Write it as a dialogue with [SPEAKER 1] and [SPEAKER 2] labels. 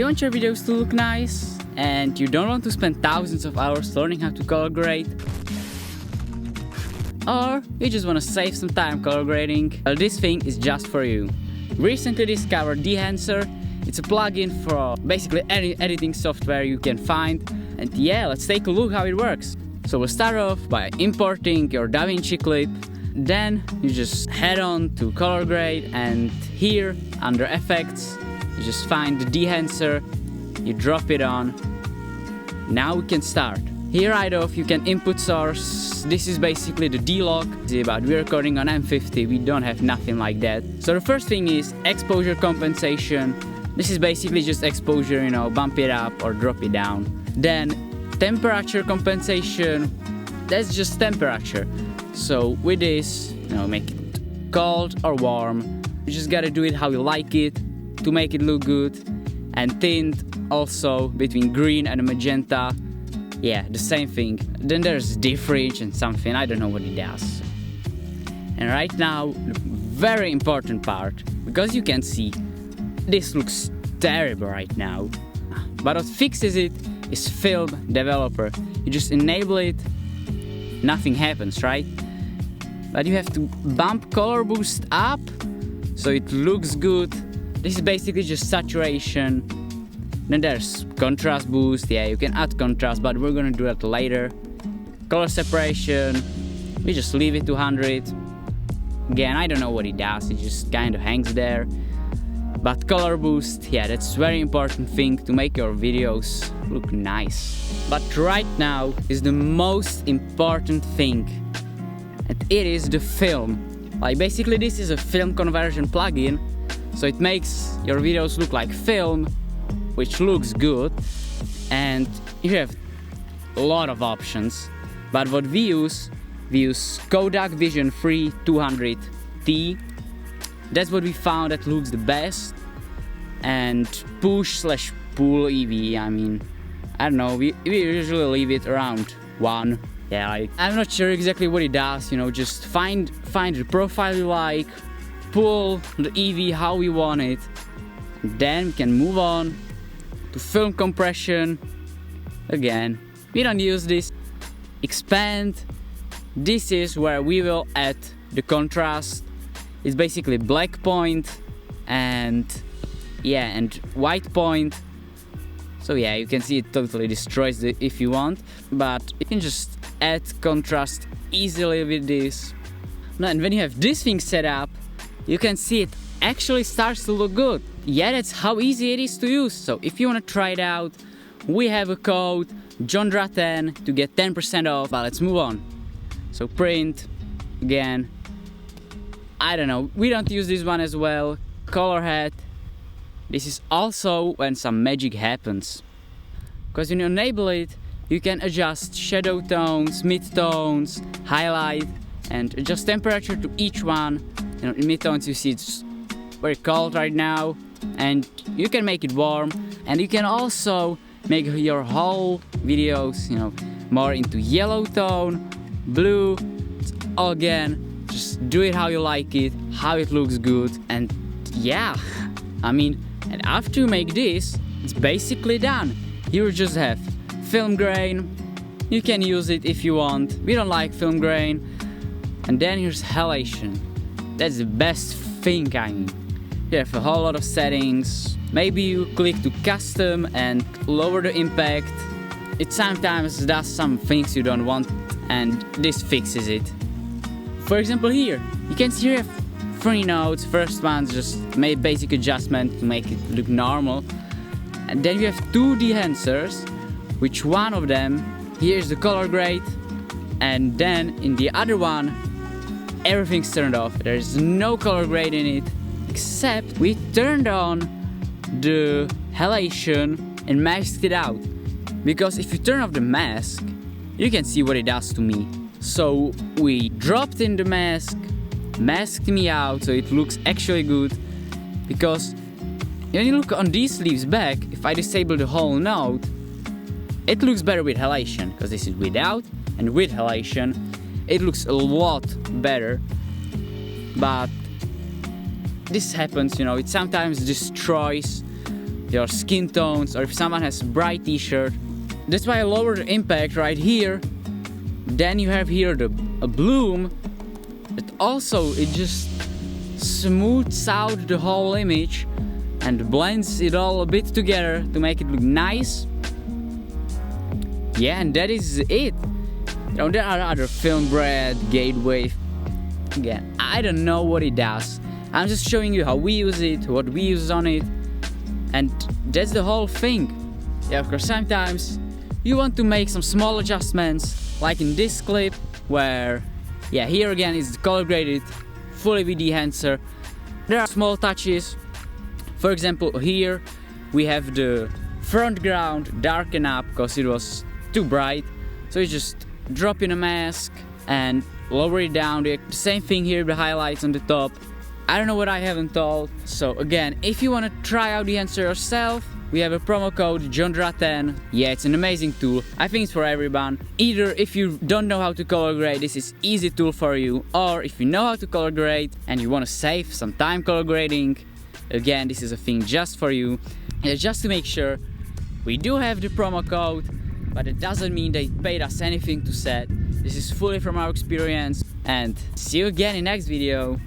[SPEAKER 1] you want your videos to look nice and you don't want to spend thousands of hours learning how to color grade, or you just want to save some time color grading, well, this thing is just for you. Recently discovered Dehancer. It's a plugin for basically any editing software you can find, and yeah, let's take a look how it works. So we'll start off by importing your DaVinci clip. Then you just head on to color grade, and here under effects you just find the Dehancer, you drop it on. Now we can start. Here right off you can input source. This is basically the D-Log. But we're recording on M50, we don't have nothing like that. So the first thing is exposure compensation. This is basically just exposure, you know, bump it up or drop it down. Then temperature compensation, that's just temperature. So with this, you know, make it cold or warm. You just gotta do it how you like it to make it look good. And tint also between green and magenta. Yeah, the same thing. Then there's difference and something, I don't know what it does. And right now, the very important part, because you can see, this looks terrible right now. But what fixes it is Film Developer. You just enable it, nothing happens, right? But you have to bump color boost up, so it looks good. This is basically just saturation. Then there's contrast boost, yeah, you can add contrast, but we're gonna do that later. Color separation, we just leave it to 100. Again, I don't know what it does, it just kind of hangs there. But color boost, yeah, that's a very important thing to make your videos look nice. But right now is the most important thing, and it is the film. Like basically this is a film conversion plugin, so it makes your videos look like film, which looks good, and you have a lot of options. But what we use Kodak Vision 3 200T. That's what we found that looks the best. And push/pull EV, I mean, I don't know, we usually leave it around 1. Yeah, I'm not sure exactly what it does, you know, just find the profile you like, pull the EV how we want it, and then we can move on to film compression. Again, we don't use this. Expand, this is where we will add the contrast. It's basically black point and yeah, and white point. So yeah, you can see it totally destroys it if you want, but you can just add contrast easily with this. Now, and when you have this thing set up, you can see it actually starts to look good. Yeah, that's how easy it is to use. So if you want to try it out, we have a code Jondra 10 to get 10% off. But let's move on. So print, again, I don't know, we don't use this one as well. Color head, this is also when some magic happens. Because when you enable it, you can adjust shadow tones, mid-tones, highlight, and adjust temperature to each one. You know, in mid-tones you see it's very cold right now, and you can make it warm, and you can also make your whole videos, you know, more into yellow tone, blue. It's all again, just do it how you like it, how it looks good, and yeah, I mean, and after you make this, it's basically done. You just have film grain, you can use it if you want, we don't like film grain, and then here's halation. That's the best thing, I mean. You have a whole lot of settings. Maybe you click to custom and lower the impact. It sometimes does some things you don't want, and this fixes it. For example, here you can see you have 3 nodes. First one's just made basic adjustment to make it look normal, and then you have 2 Dehancers, which one of them, here's the color grade, and then in the other one everything's turned off. There's no color grade in it, except we turned on the halation and masked it out. Because if you turn off the mask, you can see what it does to me. So we dropped in the mask, masked me out so it looks actually good. Because when you look on these leaves back, if I disable the whole node, it looks better with halation, because this is without, and with halation it looks a lot better. But this happens, you know, it sometimes destroys your skin tones, or if someone has bright t-shirt. That's why I lower the impact right here. Then you have here a bloom. But also it just smooths out the whole image and blends it all a bit together to make it look nice. Yeah, and that is it. You know, there are other film bread, gateway. Again, I don't know what it does. I'm just showing you how we use it, what we use on it, and that's the whole thing. Yeah, of course, sometimes you want to make some small adjustments, like in this clip, where, yeah, here again is color graded fully with Dehancer. There are small touches. For example, here we have the front ground darken up because it was too bright, so you just drop in a mask and lower it down. The same thing here, the highlights on the top. I don't know what I haven't told. So again, if you want to try out Dehancer yourself, we have a promo code Jondra10. Yeah, it's an amazing tool. I think it's for everyone. Either if you don't know how to color grade, this is easy tool for you, or if you know how to color grade and you want to save some time color grading, again, this is a thing just for you. And just to make sure, we do have the promo code, but it doesn't mean they paid us anything to set. This is fully from our experience, and see you again in next video.